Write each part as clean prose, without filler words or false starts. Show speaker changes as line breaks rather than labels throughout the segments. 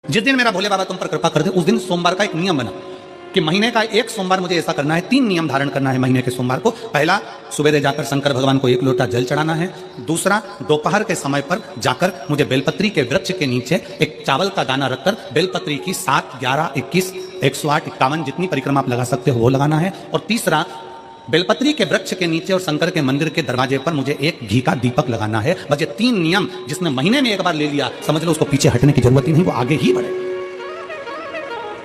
जिस दिन मेरा भोले बाबा तुम पर कृपा कर दे, उस दिन सोमवार का एक नियम बना कि महीने का एक सोमवार मुझे ऐसा करना है, 3 नियम धारण करना है महीने के सोमवार को। पहला, सुबह जाकर शंकर भगवान को 1 लोटा जल चढ़ाना है। दूसरा, दोपहर के समय पर जाकर मुझे बेलपत्री के वृक्ष के नीचे एक चावल का दाना रखकर बेलपत्री की 7, 11, 21, 108, 51 जितनी परिक्रमा आप लगा सकते हो वो लगाना है। और तीसरा, बेलपत्री के वृक्ष के नीचे और शंकर के मंदिर के दरवाजे पर मुझे एक घी का दीपक लगाना है। बस ये 3 नियम जिसने महीने में एक बार ले लिया, समझ लो उसको पीछे हटने की जरूरत ही नहीं, वो आगे ही बढ़े।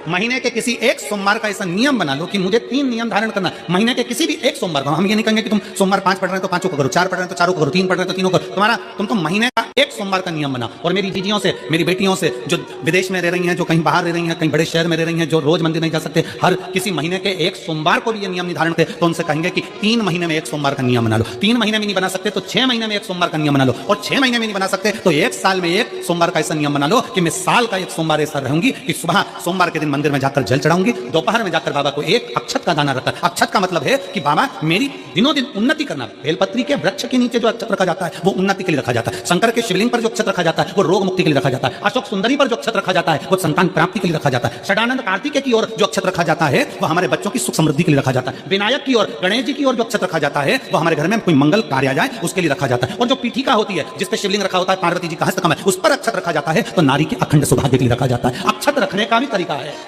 महीने के किसी एक सोमवार का ऐसा नियम बना लो कि मुझे 3 नियम धारण करना। महीने के किसी भी एक सोमवार का, हम ये नहीं कहेंगे कि तुम सोमवार 5 पढ़ रहे हो तो 5 को करो, 4 पढ़ रहे हो तो 4 को करो, 3 पढ़ रहे हो तो 3 को करो। तुम्हारा तुम तो महीने का एक सोमवार का नियम बनाओ। और मेरी दीदियों से, मेरी बेटियों से जो विदेश में रह रही हैं, जो कहीं बाहर रह रही हैं, कहीं बड़े शहर में रह रही हैं, जो रोज मंदिर नहीं जा सकते, हर किसी महीने के एक सोमवार को भी ये नियम निर्धारण करते, तो उनसे कहेंगे कि 3 महीने में एक सोमवार का नियम बना लो। 3 महीने में नहीं बना सकते तो 6 महीने में एक सोमवार का नियम बना लो। और 6 महीने में नहीं बना सकते तो 1 साल में एक सोमवार का ऐसा नियम बना लो कि मैं साल का एक सोमवार ऐसा रहूंगी कि सुबह सोमवार के दिन मंदिर में जाकर जल चढ़ाऊंगी, दोपहर में जाकर बाबा को एक अक्षत का दाना रखा। अक्षत का मतलब है कि बाबा मेरी दिनों दिन उन्नति करना। बेलपत्री के वृक्ष के नीचे जो अक्षत रखा जाता है वो उन्नति के लिए रखा जाता है। शंकर के शिवलिंग पर जो अक्षत रखा जाता है वो रोग मुक्ति के लिए रखा जाता है। अशोक सुंदरी पर जो अक्षत रखा जाता है वो संतान प्राप्ति के लिए रखा जाता है। षडानंद कार्तिकेय की ओर जो अक्षत रखा जाता है वो हमारे बच्चों की सुख समृद्धि के लिए रखा जाता है। विनायक की ओर, गणेश जी की ओर जो अक्षत रखा जाता है वो हमारे घर में कोई मंगल कार्य आ जाए उसके लिए रखा जाता है। और जो पीठिका होती है जिस पे शिवलिंग रखा होता है, पार्वती जी का हस्तकमल, उस पर अक्षत रखा जाता है तो नारी के अखंड सौभाग्य के लिए रखा जाता है। अक्षत रखने का भी तरीका है।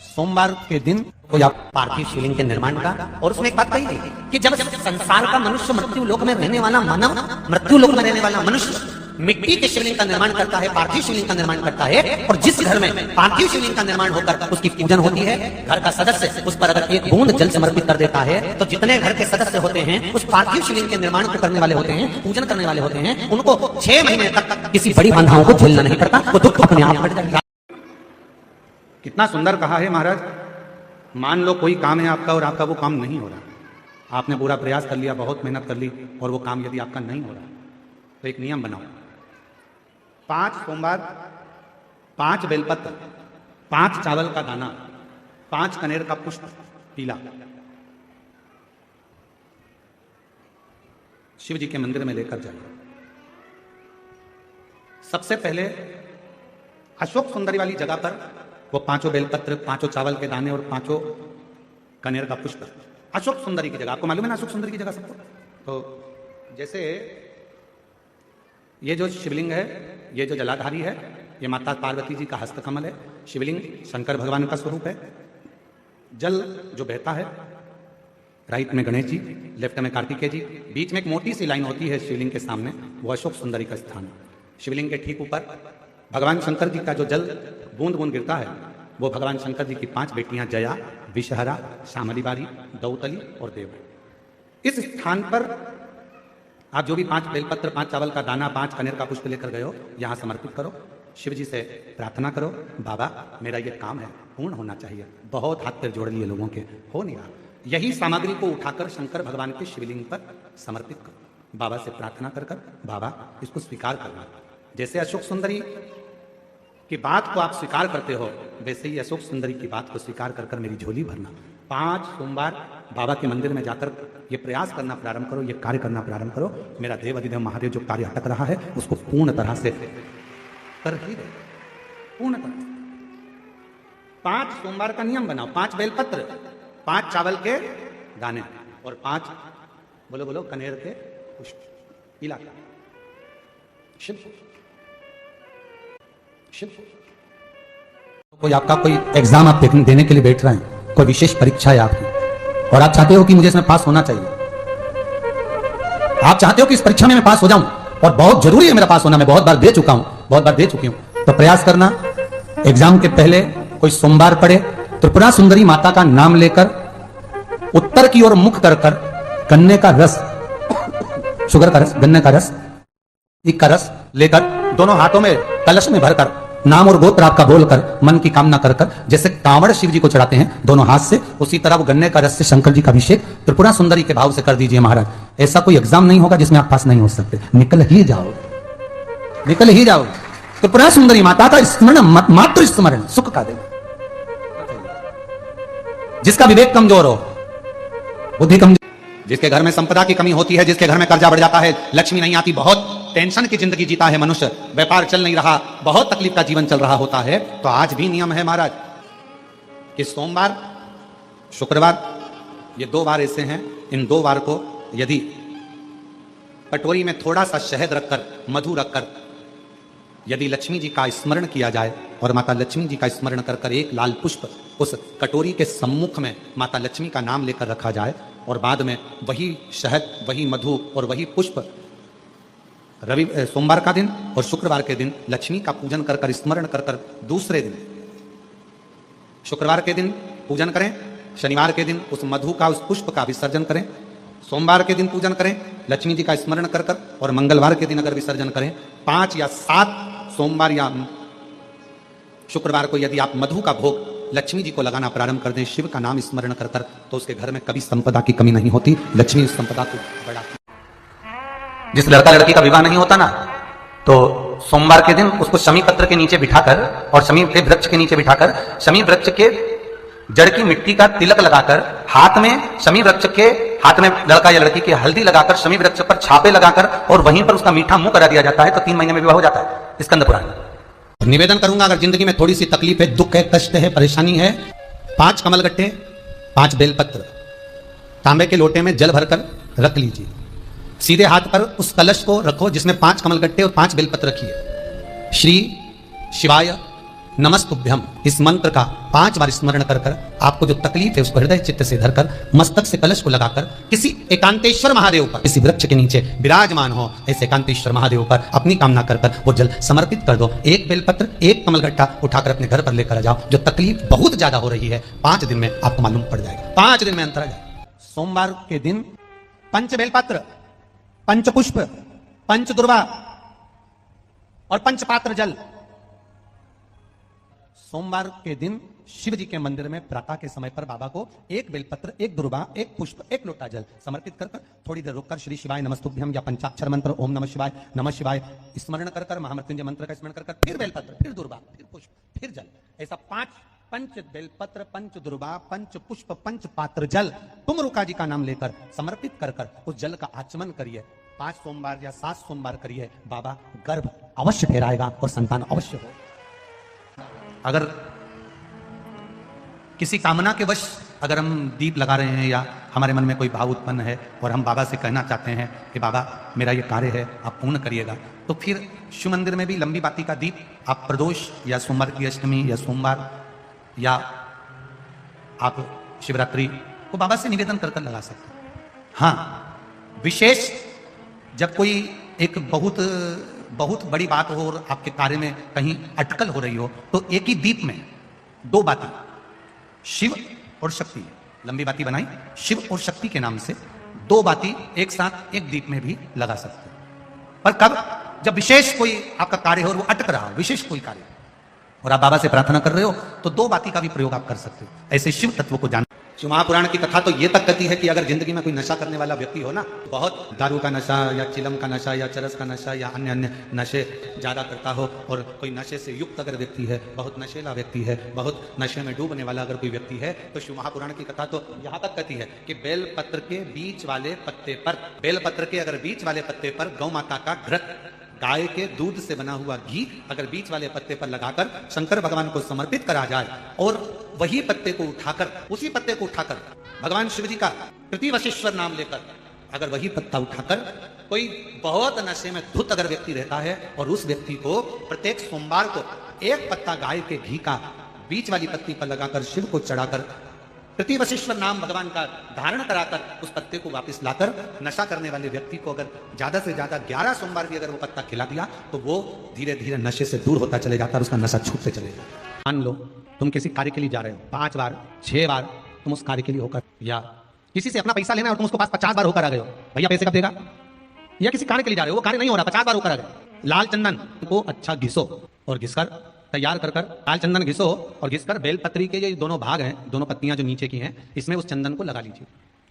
सोमवार के दिन कोई आप
पार्थिव शिवलिंग के निर्माण का। और उसमें एक बात कही गई कि जब संसार का मनुष्य मृत्यु लोक में रहने वाला मानव, मृत्यु लोक में रहने वाला मनुष्य मिट्टी के शिवलिंग का निर्माण करता है, पार्थिव शिवलिंग का निर्माण करता है, और जिस घर में पार्थिव शिवलिंग का निर्माण होकर उसकी पूजन होती है, घर का सदस्य उस पर अगर 1 बूंद जल समर्पित कर देता है तो जितने घर के सदस्य होते हैं उस पार्थिव शिवलिंग के निर्माण को करने वाले होते हैं, पूजन करने वाले होते हैं, उनको 6 महीने तक किसी बड़ी बाधाओं को झेलना नहीं पड़ता, वो दुख अपने आप हट जाएगा।
कितना सुंदर कहा है महाराज। मान लो कोई काम है आपका और आपका वो काम नहीं हो रहा, आपने पूरा प्रयास कर लिया, बहुत मेहनत कर ली, और वो काम यदि आपका नहीं हो रहा तो एक नियम बनाओ। 5 सोमवार, 5 बेलपत्र, 5 चावल का दाना, 5 कनेर का पुष्प पीला शिव जी के मंदिर में लेकर जाइए। सबसे पहले अशोक सुंदरी वाली जगह पर वो 5 बेलपत्र, 5 चावल के दाने और 5 कनेर का पुष्प अशोक सुंदरी की जगह, आपको मालूम है ना अशोक सुंदरी की जगह सबको। तो जैसे ये जो शिवलिंग है, ये जो जलाधारी है, ये माता पार्वती जी का हस्तकमल है। शिवलिंग शंकर भगवान का स्वरूप है। जल जो बहता है, राइट में गणेश जी, लेफ्ट में कार्तिकेय जी, बीच में एक मोटी सी लाइन होती है शिवलिंग के सामने, वो अशोक सुंदरी का स्थान है। शिवलिंग के ठीक ऊपर भगवान शंकर जी का जो जल बूंद बूंद गिरता है वो भगवान शंकर जी की 5 बेटियां जया, विषहरा, शामलीबारी, दौतली और देव। इस स्थान पर आप जो भी 5 बेलपत्र, 5 चावल का दाना, 5 कनेर का पुष्प लेकर गए हो, यहां समर्पित करो। शिव जी से प्रार्थना करो, बाबा मेरा ये काम है पूर्ण होना चाहिए। बहुत हाथ पैर जोड़ लिए लोगों के, हो नहीं रहा। यही सामग्री को उठाकर शंकर भगवान के शिवलिंग पर समर्पित करो। बाबा से प्रार्थना कर बाबा इसको स्वीकार करना। जैसे अशोक सुंदरी की बात को आप स्वीकार करते हो, वैसे ही अशोक सुंदरी की बात को स्वीकार कर मेरी झोली भरना। 5 सोमवार बाबा के मंदिर में जाकर ये प्रयास करना प्रारंभ करो, ये कार्य करना प्रारंभ करो। मेरा देव अधिदेव महादेव जो कार्य अटक रहा है उसको पूर्ण तरह से कर ही दे, पूर्ण तरह। 5 सोमवार का नियम बनाओ। 5 बेलपत्र, 5 चावल के दाने और 5 बोलो कनेर के पुष्प पीला। शिव कोई आपका कोई एग्जाम आप देने के लिए बैठ रहे हैं, कोई विशेष परीक्षा है आपकी, और आप चाहते हो कि मुझे इसमें पास होना चाहिए, आप चाहते हो कि इस परीक्षा में मैं पास हो जाऊं और बहुत जरूरी है मेरा पास होना, मैं बहुत बार दे चुका हूं, बहुत बार दे चुकी हूं, तो प्रयास करना। एग्जाम के पहले कोई सोमवार पड़े, त्रिपुरा सुंदरी माता का नाम लेकर उत्तर की ओर मुख कर गन्ने का रस, शुगर का रस, गन्ने का रस, एक का रस लेकर दोनों हाथों में कलश में भरकर नाम और गोत्र आपका बोलकर मन की कामना कर जैसे कांवड़ शिव जी को चढ़ाते हैं दोनों हाथ से, उसी तरह वो गन्ने का रस से शंकर जी का अभिषेक त्रिपुरा सुंदरी के भाव से कर दीजिए महाराज। ऐसा कोई एग्जाम नहीं होगा जिसमें आप पास नहीं हो सकते, निकल ही जाओ, निकल ही जाओ। त्रिपुरा सुंदरी माता का स्मरण, मात्र स्मरण सुख का देगा। जिसका विवेक कमजोर हो, बुद्धि कमजोर, जिसके घर में संपदा की कमी होती है, जिसके घर में कर्जा बढ़ जाता है, लक्ष्मी नहीं आती, बहुत टेंशन की जिंदगी जीता है मनुष्य, व्यापार चल नहीं रहा, बहुत तकलीफ का जीवन चल रहा होता है, तो आज भी नियम है महाराज कि सोमवार, शुक्रवार, ये 2 बार ऐसे हैं, इन 2 बार को यदि कटोरी में थोड़ा सा शहद रखकर, मधु रखकर यदि लक्ष्मी जी का स्मरण किया जाए और माता लक्ष्मी जी का स्मरण कर कर एक लाल पुष्प उस कटोरी के सम्मुख में माता लक्ष्मी का नाम लेकर रखा जाए और बाद में वही शहद, वही मधु और वही पुष्प सोमवार का दिन और शुक्रवार के दिन लक्ष्मी का पूजन कर कर, स्मरण कर कर, दूसरे दिन शुक्रवार के दिन पूजन करें, शनिवार के दिन उस मधु का, उस पुष्प का विसर्जन करें, सोमवार के दिन पूजन करें लक्ष्मी जी का स्मरण कर कर और मंगलवार के दिन अगर विसर्जन करें, 5 या 7 सोमवार या शुक्रवार को यदि आप मधु का भोग लक्ष्मी जी को लगाना प्रारंभ कर दें, शिव का नाम स्मरण कर कर, तो उसके घर में कभी संपदा की कमी नहीं होती, लक्ष्मी उस संपदा को बढ़ाती। जिस लड़का लड़की का विवाह नहीं होता ना, तो सोमवार के दिन उसको शमी पत्र के नीचे बिठाकर और शमी के वृक्ष के नीचे बिठाकर शमी वृक्ष के जड़ की मिट्टी का तिलक लगाकर, हाथ में शमी वृक्ष के, हाथ में लड़का या लड़की की हल्दी लगाकर, शमी वृक्ष पर छापे लगाकर और वहीं पर उसका मीठा मुंह करा दिया जाता है, तो 3 महीने में विवाह हो जाता है। स्कंद पुराण। निवेदन करूंगा, अगर जिंदगी में थोड़ी सी तकलीफ है, दुख है, कष्ट है, परेशानी है, 5 कमलगट्टे, 5 बेलपत्र तांबे के लोटे में जल भरकर रख लीजिए, सीधे हाथ पर उस कलश को रखो जिसमें 5 कमलगट्टे और 5 बेलपत्र रखिए। श्री शिवाय नमस्तुभ्यम इस मंत्र का 5 बार स्मरण कर कर आपको जो तकलीफ है उसको हृदय चित्त से धरकर मस्तक से कलश को लगाकर किसी एकांतेश्वर महादेव पर, किसी वृक्ष के नीचे विराजमान हो ऐसे एकांतेश्वर महादेव पर अपनी कामना कर कर वो जल समर्पित कर दो। 1 बेलपत्र, 1 कमलगट्टा उठाकर अपने घर पर लेकर आ जाओ। जो तकलीफ बहुत ज्यादा हो रही है 5 दिन में आपको मालूम पड़ जाएगा, 5 दिन में अंतर आ जाएगा। सोमवार के दिन 5 बेलपत्र, 5 पुष्प, 5 दुर्वा और 5 पात्र जल। सोमवार के दिन शिव जी के मंदिर में प्रातः के समय पर बाबा को 1 बेलपत्र, 1 दुर्वा, 1 पुष्प, 1 लोटा जल समर्पित कर कर थोड़ी देर रुककर श्री शिवाय नमस्तुभ्यम या पंचाक्षर मंत्र ओम नमः शिवाय स्मरण कर कर, महामृत्युंजय मंत्र का स्मरण कर कर, फिर बेलपत्र, फिर दुर्वा, फिर पुष्प, फिर जल, ऐसा 5 बेलपत्र, 5 दुर्वा, 5 पुष्प, 5 पात्र जल तुम रुका जी का नाम लेकर समर्पित कर कर उस जल का आचमन करिए। 5 सोमवार या 7 सोमवार करिए, बाबा गर्भ अवश्य ठहराएगा और संतान अवश्य हो। अगर किसी कामना के वश अगर हम दीप लगा रहे हैं या हमारे मन में कोई भाव उत्पन्न है और हम बाबा से कहना चाहते हैं कि बाबा मेरा ये कार्य है आप पूर्ण करिएगा, तो फिर शिव मंदिर में भी लंबी बाती का दीप आप प्रदोष या सोमवार की अष्टमी या सोमवार या आप शिवरात्रि को बाबा से निवेदन कर लगा सकते हैं। हाँ, विशेष जब कोई एक बहुत बड़ी बात हो और आपके कार्य में कहीं अटकल हो रही हो, तो एक ही दीप में 2 बाती, शिव और शक्ति, लंबी बाती बनाई शिव और शक्ति के नाम से 2 बाती एक साथ एक दीप में भी लगा सकते हैं। पर कब? जब विशेष कोई आपका कार्य हो और वो अटक रहा हो, विशेष कोई कार्य और आप बाबा से प्रार्थना कर रहे हो, तो 2 बाती का भी प्रयोग आप कर सकते हो। ऐसे शिव तत्व को जान। शिव महापुराण की कथा तो ये तक कहती है कि अगर जिंदगी में कोई नशा करने वाला व्यक्ति हो ना, बहुत दारू का नशा या चिलम का नशा या चरस का नशा या अन्य नशे ज्यादा करता हो और कोई नशे से युक्त अगर व्यक्ति है, बहुत नशेला व्यक्ति है, बहुत नशे में डूबने वाला अगर कोई व्यक्ति है, तो शिव महापुराण की कथा तो यहाँ तक कहती है कि बेलपत्र के बीच वाले पत्ते पर, बेलपत्र के अगर बीच वाले पत्ते पर गौ माता का घृत, गाय के दूध से बना हुआ घी अगर बीच वाले पत्ते पर लगाकर शंकर भगवान को समर्पित करा जाए और वही पत्ते को उठाकर, उसी पत्ते को उठाकर भगवान शिव जी का प्रतिवशिश्वर नाम लेकर अगर वही पत्ता उठाकर कोई बहुत नशे में धुत अगर व्यक्ति रहता है और उस व्यक्ति को प्रत्येक सोमवार को 1 पत्ता गाय के घी का बीच वाली पत्ती पर लगाकर शिव को चढ़ाकर प्रतिवशिश्वर नाम भगवान का धारण कराकर उस पत्ते को वापस लाकर नशा करने वाले व्यक्ति को अगर ज्यादा से ज्यादा 11 सोमवार भी अगर वो पत्ता खिला दिया, तो वो धीरे धीरे नशे से दूर होता चले जाता और उसका नशा छूटते चले जाता। मान लो तुम किसी कार्य के लिए जा रहे हो, 5 बार 6 बार तुम उस कार्य के लिए होकर, या किसी से अपना पैसा लेना और तुम उसको पास 50 बार होकर आ गए हो, भैया पैसे कब देगा, या किसी कार्य के लिए जा रहे हो, वो कार्य नहीं हो रहा, 50 बार होकर आ गए। लाल चंदन को अच्छा घिसो और घिसकर तैयार कर लाल चंदन घिसो और घिसकर बेलपत्री के जो दोनों भाग हैं, दोनों पत्तियां जो नीचे की हैं, इसमें उस चंदन को लगा लीजिए।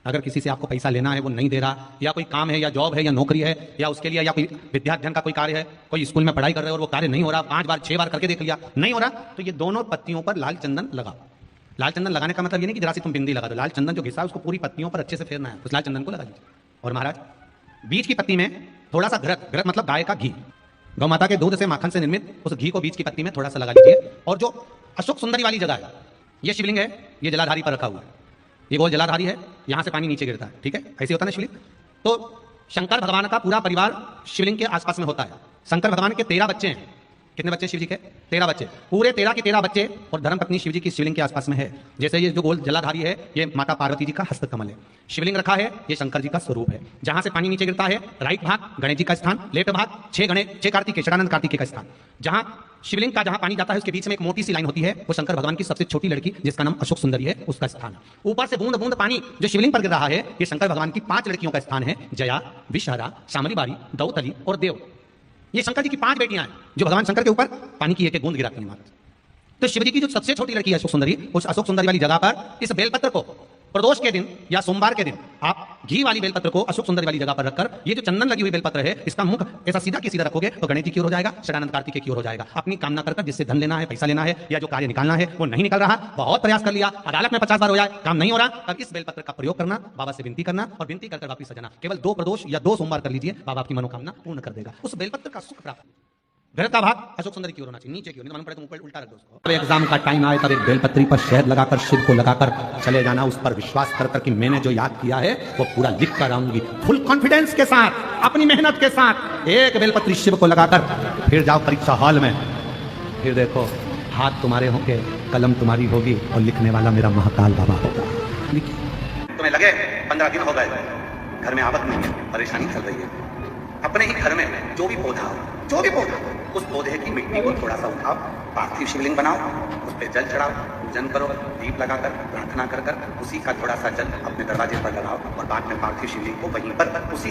अगर किसी से आपको पैसा लेना है, वो नहीं दे रहा, या कोई काम है या जॉब है या नौकरी है या उसके लिए, या कोई विद्याध्ययन का कोई कार्य है, कोई स्कूल में पढ़ाई कर रहे हो और वो कार्य नहीं हो रहा, 5 बार 6 बार करके देख लिया नहीं हो रहा, तो ये दोनों पत्तियों पर लाल चंदन लगाओ। लाल चंदन लगाने का मतलब ये नहीं कि जरा सी तुम बिंदी लगा दो, लाल चंदन जो घिसा उसको पूरी पत्तियों पर अच्छे से फेरना है, उस लाल चंदन को लगा लीजिए। और महाराज बीच की पत्ती में थोड़ा सा घृत, घृत मतलब गाय का घी, गौ माता के दूध से माखन से निर्मित उस घी को बीच की पत्ती में थोड़ा सा लगा लीजिए। और जो अशोक सुंदरी वाली जगह है, ये शिवलिंग है, ये जलाधारी पर रखा हुआ है, ये गोल जलाधारी है, यहां से पानी नीचे गिरता है, ठीक है, ऐसे होता है ना शिवलिंग। तो शंकर भगवान का पूरा परिवार शिवलिंग के आसपास में होता है। शंकर भगवान के 13 बच्चे हैं। कितने बच्चे शिव जी के? 13 बच्चे, पूरे 13 के 13 बच्चे और धर्मपत्नी शिव जी की शिवलिंग के आसपास में है। जैसे ये जो गोल जलाधारी है, ये माता पार्वती जी का हस्तकमल है। शिवलिंग रखा है, ये शंकर जी का स्वरूप है। जहां से पानी नीचे गिरता है, राइट भाग गणेश जी का स्थान, लेफ्ट भाग 6 कार्तिकेय, षडानंद कार्तिकेय का स्थान। जहां शिवलिंग का जहां पानी जाता है, उसके बीच में एक मोटी सी लाइन होती है, वो शंकर भगवान की सबसे छोटी लड़की जिसका नाम अशोक सुंदरी है, उसका स्थान है। ऊपर से बूंद बूंद पानी जो शिवलिंग पर गिर रहा है, ये शंकर भगवान की 5 लड़कियों का स्थान है, जया, विषहरा, शामली बारी, दौतली और देव। ये शंकर जी की 5 बेटियां हैं जो भगवान शंकर के ऊपर पानी की एक एक बूंद गिराती हैं मात्र। तो शिव जी की जो सबसे छोटी लड़की है अशोक सुंदरी, उस अशोक सुंदरी वाली जगह पर इस बेलपत्र को प्रदोष के दिन या सोमवार के दिन आप घी वाली बेलपत्र को अशोक सुंदरी वाली जगह पर रखकर, ये जो चंदन लगी हुई बेलपत्र है, इसका मुख ऐसा सीधा की सीधा रखोगे तो गणेश जी की ओर हो जाएगा, षडानंद कार्तिकेय की ओर हो जाएगा। अपनी कामना कर जिससे धन लेना है, पैसा लेना है, या जो कार्य निकालना है वो नहीं निकल रहा, बहुत प्रयास कर लिया, अदालत में 50 बार हो जाए, काम नहीं हो रहा, तब इस बेलपत्र का प्रयोग करना, बाबा से विनती करना और विनती कर वापिस सजाना। केवल 2 प्रदोष या 2 सोमवार कर लीजिए, बाबा आपकी मनोकामना पूर्ण कर देगा। उस बेलपत्र का सुख प्राप्त। घृत का भाग अशोक सुंदरी की ओर होना चाहिए, नीचे की ओर, नहीं मालूम पड़े तो ऊपर उल्टा रख दो उसको। एग्जाम का टाइम आए तब एक बेलपत्री पर शहद लगाकर शिव को लगाकर चले जाना, उस पर विश्वास कर कर कि मैंने जो याद किया है वो पूरा लिख कर आऊंगी, फुल कॉन्फिडेंस के साथ, अपनी मेहनत के साथ। एक बेलपत्री शिव को लगाकर फिर जाओ परीक्षा हॉल में, फिर देखो हाथ तुम्हारे होंगे, कलम तुम्हारी होगी और लिखने वाला मेरा महाकाल बाबा होगा। तुम्हें लगे 15 दिन हो गए, घर में आवक नहीं है, परेशानी चल रही है, अपने ही घर में जो भी पौधा हो, जो भी पौधा, उस पौधे की मिट्टी को थोड़ा सा उठाओ, पार्थिव शिवलिंग बनाओ, उस पर जल चढ़ाओ, पूजन करो, दीप लगाकर प्रार्थना कर कर उसी का थोड़ा सा जल अपने दरवाजे पर लगाओ और बाद में पार्थिव शिवलिंग को वहीं पर उसी